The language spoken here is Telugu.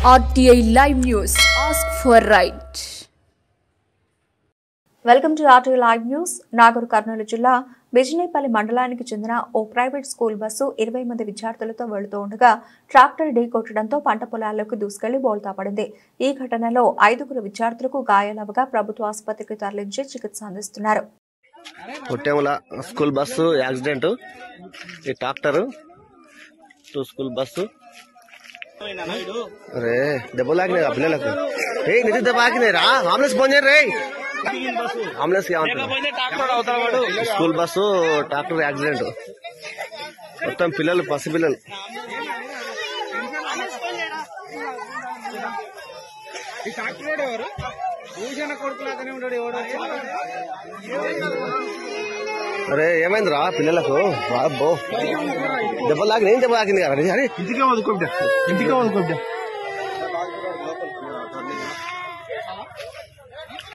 RTI Live News. Ask for right. Welcome to RTI Live News. Nagar Kurnool జిల్లా బిజినేపల్లి మండలానికి చెందిన ఓ ప్రైవేట్ స్కూల్ బస్సు 20 మంది విద్యార్థులతో వెళుతూ ఉండగా ట్రాక్టర్ ఢీ కొట్టడంతో పంట పొలాల్లోకి దూసుకెళ్లి బోల్తా పడింది. ఈ ఘటనలో 5 విద్యార్థులకు గాయాలవగా ప్రభుత్వ ఆసుపత్రికి తరలించి చికిత్స అందిస్తున్నారు. కొట్టేముల స్కూల్ బస్సు యాక్సిడెంట్. ఈ ట్రాక్టర్ స్కూల్ బస్సు అరే దెబ్బలు తాకినాయి ఆ పిల్లలకు. నిధి దెబ్బ తాకినాయి రా. అంబులెన్స్ ఫోన్ చేయరు రే. Ambulance school bus tractor accident. మొత్తం పిల్లలు పసిపిల్లలు. అరే ఏమైందిరా పిల్లలకు? దెబ్బలు తాకినాయి. ఏం దెబ్బ తాకింది కదా? అరే ఇంటికే వదుకుంటా